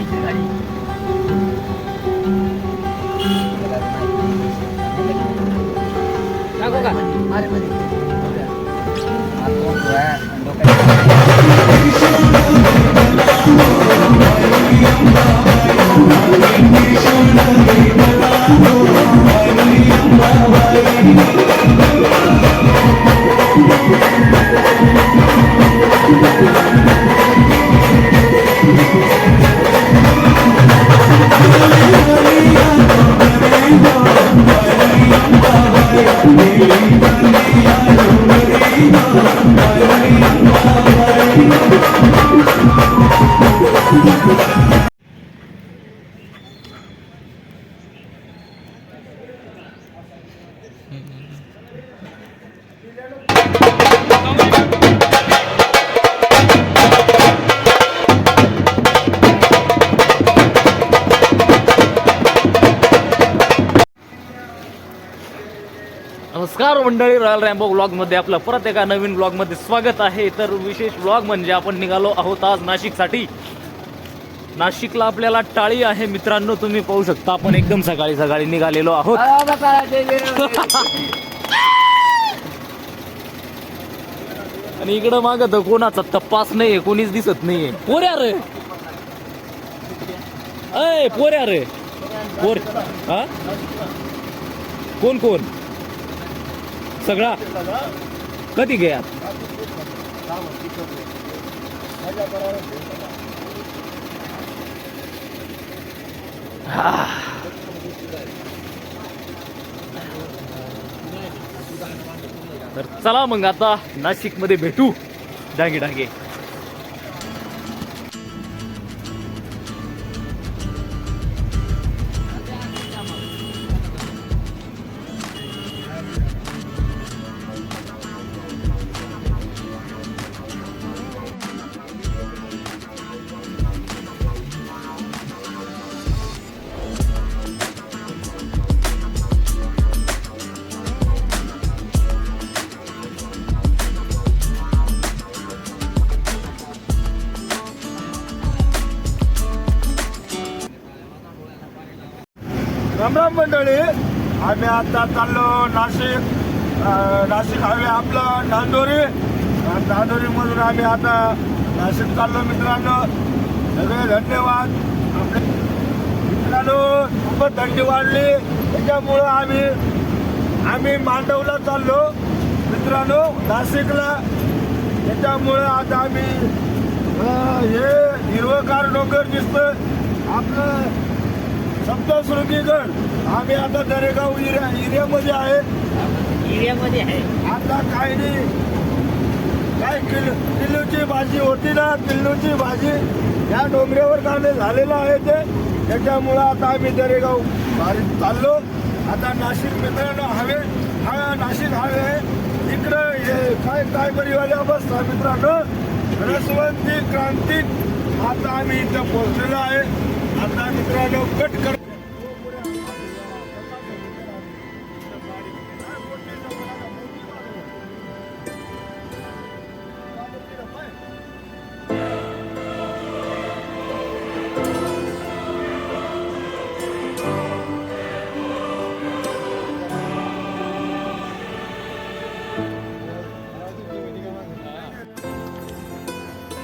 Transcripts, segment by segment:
गेली गाडी. टाकू का? अरे मध्ये नमस्कार मंडळी, रॉयल रॅम्बो व्लॉगमध्ये आपलं परत एका नवीन व्लॉगमध्ये स्वागत आहे. तर विशेष व्लॉग म्हणजे आपण निघालो आहोत आज नाशिकसाठी. नाशिकला आपल्याला टाळी आहे मित्रांनो, तुम्ही पाहू शकता. आपण एकदम सकाळी सकाळी निघालेलो आहोत. आणि इकडं मागं तर कोणाचा तपास नाहीये, कोणीच दिसत नाहीये. पोऱ्या रे, अय पोऱ्या रे, पोर हा कोण कोण सगळा कधी गया? तर चला मग आता नाशिक मध्ये भेटू डांगे डांगे. रामराम मंडळी, आम्ही आता चाललो नाशिक हायवे आपला नांदोरी मधून आम्ही आता नाशिक चाललो. मित्रांनो सगळे धन्यवाद. आपले मित्रांनो खूपच थंडी वाढली, त्याच्यामुळं आम्ही मांडवला चाललो मित्रांनो, नाशिकला. त्याच्यामुळं आता आम्ही हे हिरवगार डोंगर दिसतं आपलं सप्तशृंगीगड. आम्ही आता दरेगाव एरियामध्ये आहे. आता काही नाही, काय किल्लूची भाजी होती ना, किल्लूची भाजी या डोंगरावर काढणे झालेलं आहे ते. त्याच्यामुळं आता आम्ही दरेगाव चाललो. आता नाशिक मित्रांनो हा नाशिक हायवे आहे. इकडं हे काय परिवार बसता मित्रांनो, रसवंती क्रांती. आता आम्ही इथं पोहोचलेलो आहे. आता मित्रांनो कट कर.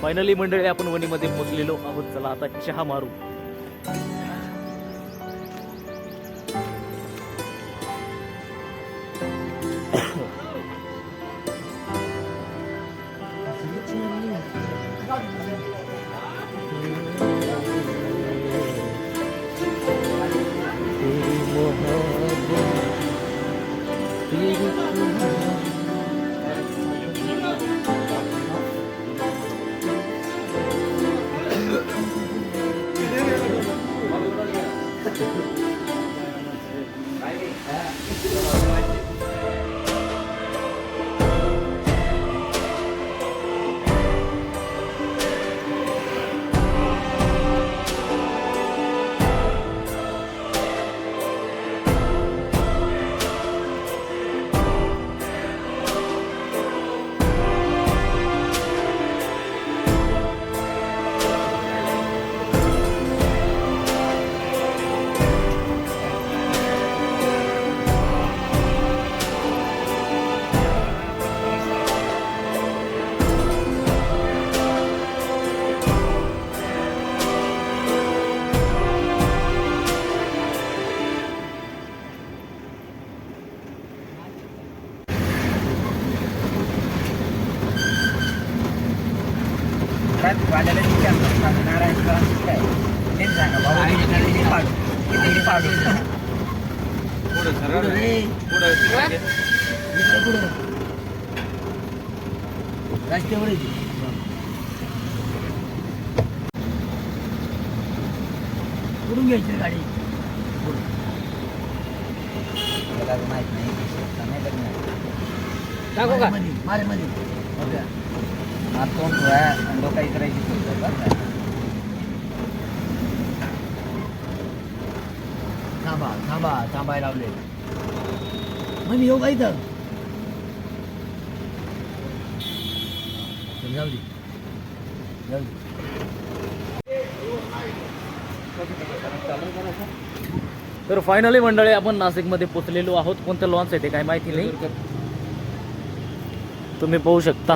फायनली मंडळी आपण वणीमध्ये पोहोचलेलो आहोत. चला आता चहा मारू. वाल्याला विचारतात नारायण सरांचं काय ते सांगा बाबा किती पाडू किती पाडू पुढं रे पुढं रस्त्यावर पुढून घ्यायची गाडी माहित नाही टाकू का मारे मध्ये तोंड डोका इतरायची थांबा थांबा थांबायला लावले मग येऊ का इथं जाऊ दे जाऊ दे तर फायनली मंडळी आपण नाशिकमध्ये पोहोचलेलो आहोत. कोणतं लॉन्च आहे ते काय माहिती नाही, तुम्ही पाहू शकता.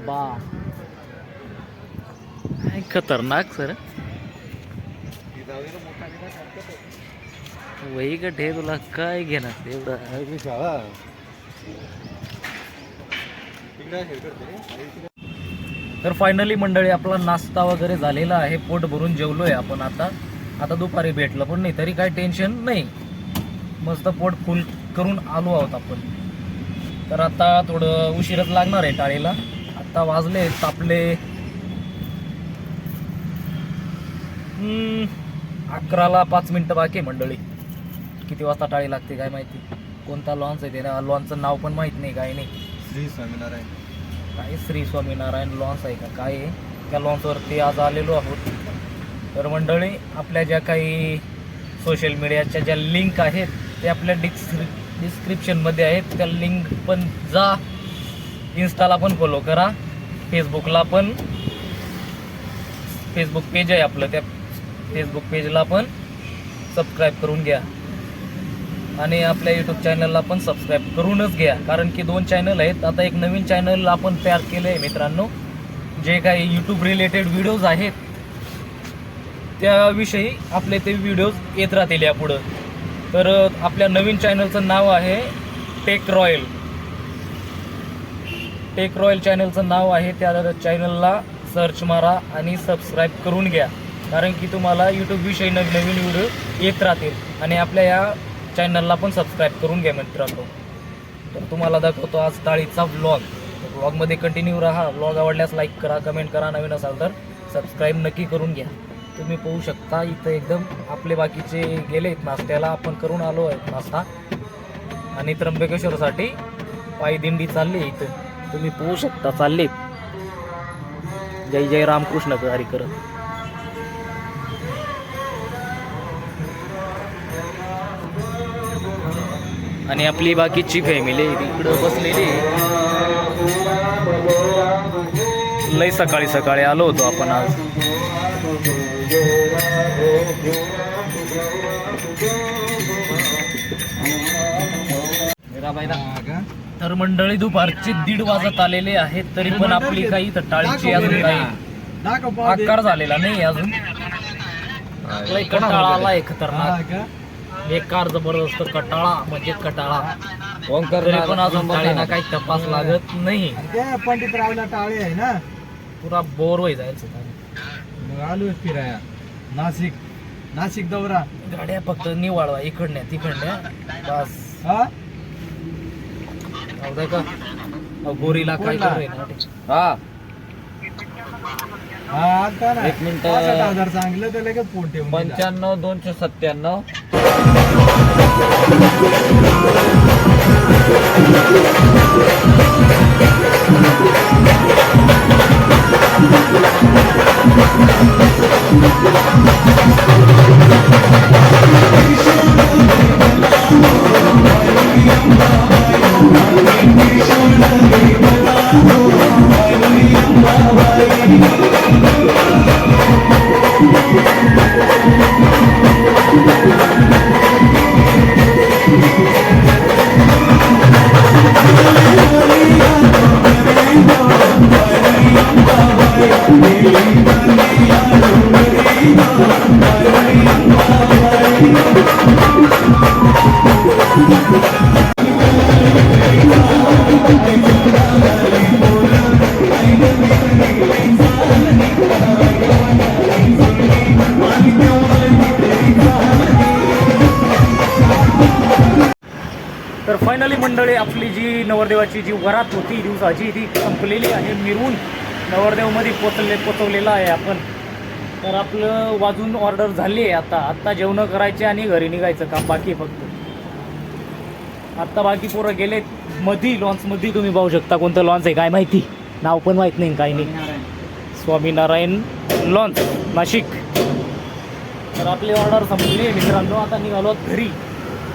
बा खतरनाक सर वही का ठे तुला काय घेणार एवढं. तर फायनली मंडळी आपला नाश्ता वगैरे झालेला आहे, पोट भरून जेवलोय आपण. आता दुपारी भेटलं पण नाही तरी काय टेन्शन नाही, मस्त पोट फुल करून आलो आहोत आपण. तर आता थोडं उशीरच लागणार आहे टाळीला. आता वाजले तापले 11ला 5 मिनिटं बाकी आहे मंडळी. किती वाजता टाळी लागते काय माहिती. कोणता लॉन्च आहे ते लॉन्चचं नाव पण माहीत नाही, काय नाही. श्री स्वामीनारायण काय श्री स्वामीनारायण लॉन्च आहे का काय आहे, त्या लॉन्चवरती आज आलेलो आहोत. तर मंडळी आपल्या ज्या काही सोशल मीडियाच्या ज्या लिंक आहेत ते आपल्या डिस्क्रिप्शनमध्ये आहेत. त्या लिंक पण जा, इन्स्टाला पण फॉलो करा, फेसबुकला पण फेसबुक पेज आहे आपलं, त्या फेसबुक पेजला पण सबस्क्राईब करून घ्या आणि आपल्या यूट्यूब चॅनलला पण सबस्क्राईब करूनच घ्या, कारण की 2 चॅनल आहेत. आता एक नवीन चॅनल आपण तयार केलं आहे मित्रांनो, जे काही यूट्यूब रिलेटेड व्हिडिओज आहेत त्याविषयी आपले ते व्हिडिओज येत राहतील यापुढं. तर आपल्या नवीन चॅनलचं नाव आहे टेक रॉयल. टेक रॉयल चॅनलचं नाव आहे, त्या चॅनलला सर्च मारा आणि सबस्क्राईब करून घ्या, कारण की तुम्हाला यूट्यूबविषयी नवीन व्हिडिओ येत राहतील. आणि आपल्या या चॅनलला पण सबस्क्राईब करून घ्या मित्रांनो. तर तुम्हाला दाखवतो आज टाळीचा व्लॉगमध्ये कंटिन्यू राहा. व्लॉग आवडल्यास लाईक करा, कमेंट करा, नवीन असाल तर सबस्क्राईब नक्की करून घ्या. तुम्ही पाहू शकता इथं एकदम आपले बाकीचे गेले आहेत नाश्त्याला, आपण करून आलो आहे नाश्ता. आणि त्र्यंबकेश्वरसाठी पायदिंडी चालली आहे इथं, तुम्ही पाहू शकता चालले. जय जय रामकृष्ण हरी करत. आणि आपली बाकीची फॅमिली इकडं बसलेली. लय सकाळी सकाळी आलो होतो आपण आज. तर मंडळी दुपारचे 1:30 वाजत आलेले आहेत, तरी पण आपली काही तर टाळीची अजून काही आकार झालेला नाही अजून. लय कटाळा आलाय खतरनाक, बेकार जबरदस्त कटाळा म्हणजे कटाळा. तरी पण अजून टाळीना काही तपास लागत नाही. पंडित रावला टाळे आहे ना, पुरा बोर होई जायचं. मग आलो फिराया नाशिक दौरा. गाड्या फक्त निवाळवा इकडण्या तिकडण्या बस. का गोरीला काय हा एक मिनिट. 65,000 सांगलं तर लगेच फोन ठेवून 95 297. तर फायनली मंडळी आपली जी नवरदेवाची जी वरात होती दिवसाची ती संपलेली आहे. मिरवून नवरदेवमध्ये पोचवलेलं आहे आपण. तर आपलं वाजून ऑर्डर झाली आहे. आत्ता जेवणं करायचे आणि घरी निघायचं काम बाकी आहे फक्त. आत्ता बाकी पोरं गेले मधी लॉन्चमध्ये. तुम्ही पाहू शकता कोणतं लॉन्च आहे काय माहिती, नाव पण माहीत नाही काही नाही. स्वामीनारायण लॉन्च नाशिक. तर आपली ऑर्डर संपली आहे मित्रांनो. आता निघालो घरी.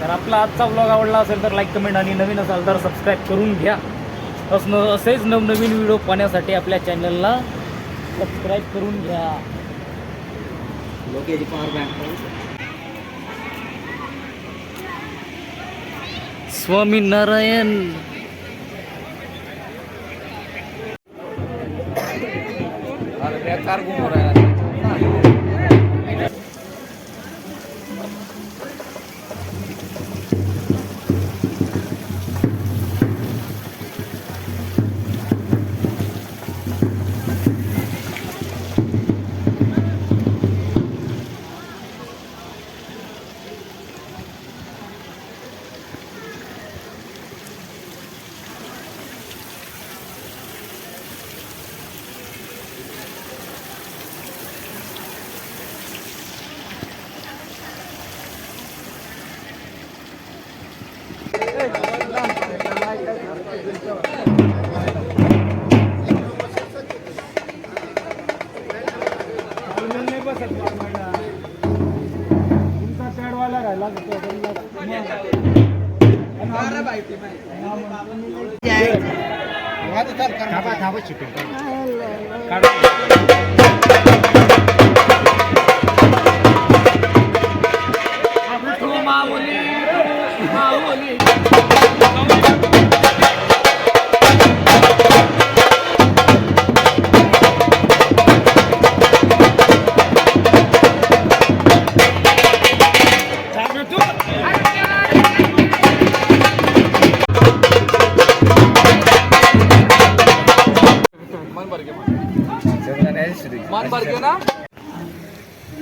तर आपला आजचा व्लॉग आवडला असेल तर लाईक कमेंट आणि नवीन असाल तर सबस्क्राईब करून घ्या. असेच नवनवीन व्हिडिओ पाहण्यासाठी आपल्या चॅनलला सबस्क्राईब करून घ्या. लोकेची पॉवर बँक स्वामीनारायण. बेकार घुमू राहिला.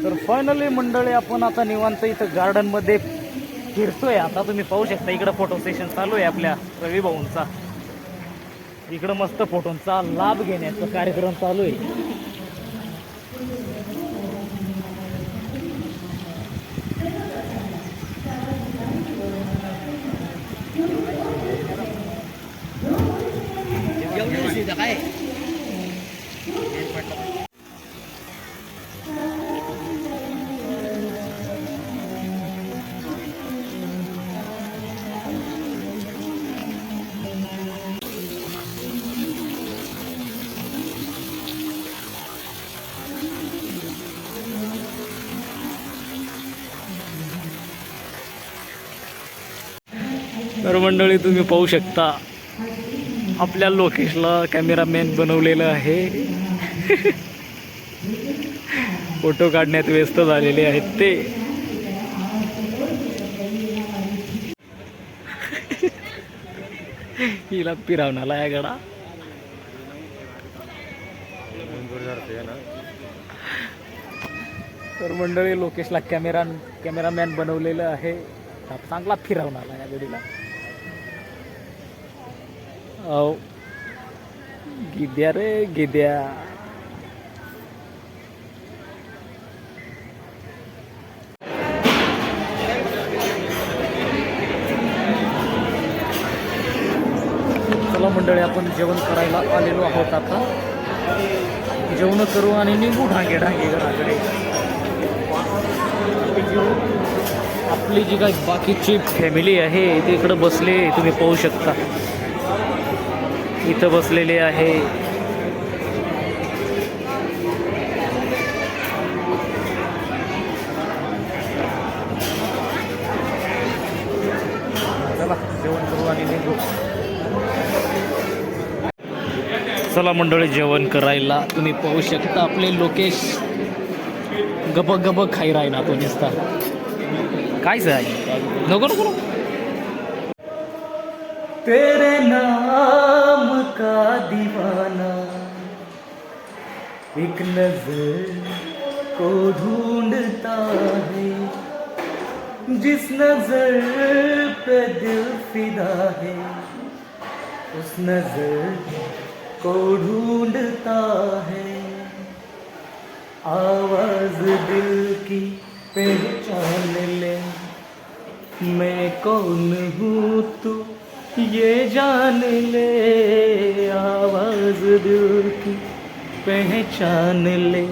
तर फायनली मंडळी आपण आता निवांत इथं गार्डनमध्ये फिरतोय. आता तुम्ही पाहू शकता इकडं फोटो सेशन चालू आहे आपल्या रवी भाऊंचा. इकडं मस्त फोटोंचा लाभ घेण्याचा कार्यक्रम चालू आहे. काय तर मंडळी तुम्ही पाहू शकता आपल्या लोकेशला कॅमेरामॅन बनवलेलं आहे. फोटो काढण्यात व्यस्त झालेले आहेत ते. हिला पिरावणाला या गडा. तर मंडळी लोकेशला कॅमेरामॅन बनवलेलं आहे. चांगला फिरवणाला या गडीला. औ गिद्या रे गिद्या. चला मंडळी आपण जेवण करायला आलेलो आहोत. आता जेवण करू आणि निघू ढांगे घराकडे. आपली जी काही बाकीची फॅमिली आहे ती इकडं बसले. तुम्ही पाहू शकता इथं बसलेले आहे. चला जेवण करू आणि निघू. चला मंडळी जेवण करायला. तुम्ही पाहू शकता आपले लोकेश गब खाई राहिला तो दिसता. काय नको तेरे नाम एक नजर को ढूंढता है, जिस नजर पे दिल फिदा है, उस नजर को ढूंढता है। आवाज दिल की पहचान ले, मैं कौन हूँ तू ये जान ले। आवाज दिल की पहचान ले,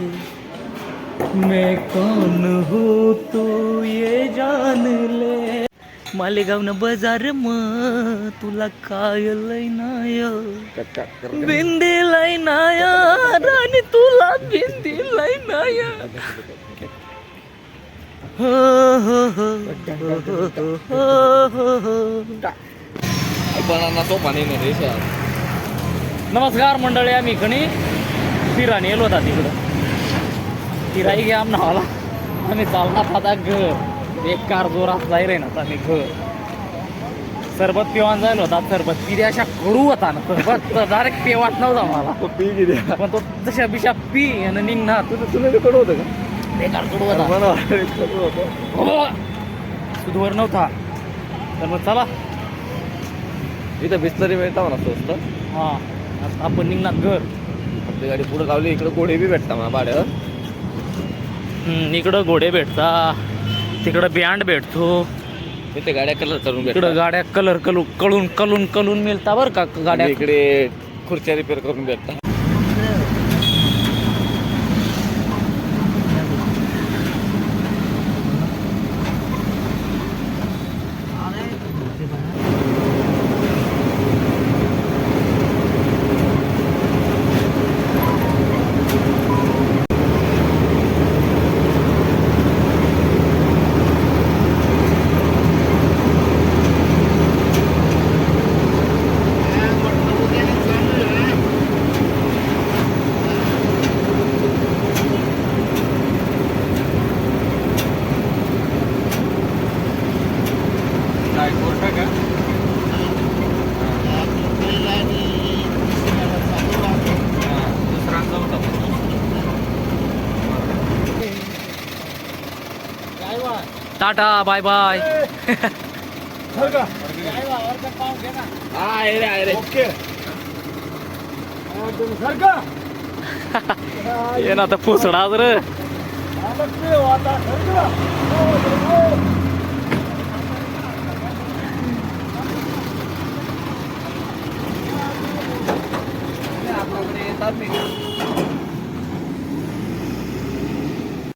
मैं कौन हूँ तू ये जान ले. मालेगाव बजार म तुला काय लयनाय बिंदी लयनाय राणी तुला बिंदी लयनाय. हो हो हो हो हो. नमस्कार मंडळी, आम्ही खणी फिराने येलो होता तिकडं. फिराई घ्या आम्हाला, आम्ही चालणार आता घर बेकार जोरात जाईल रे ना. आम्ही घर सरबत पिवान जायला होता. सरबत पिढी अशा कडू होता ना, सरबत डायरेक्ट पे वाट नव्हता मला. तो पी गेली पण तो तशा बिशा पी आणि निघणार. तुला ते कडू होतं का? बेकार कडू होता, मला वाटलं कडू होतं. सुधवर नव्हता. तर मग चला, इथं बिस्लरी मिळता म्हणा स्वस्त. हा आता आपण निघणार घर. आपली गाडी पुढे लावली. इकडे घोडे बी भेटता मला भाड्यावर. इकडं घोडे भेटता, तिकडं बँड भेटतो, इथे गाड्या कलर करून भेटतात. इकडं गाड्या कलर कळून कळून कळून मिळता बरं का गाड्या. इकडे खुर्च्या रिपेअर करून भेटतात. Tata bye bye. सर का? ओके. सर का? ये ना तर पोचणार रे. आता ते वाता सर का?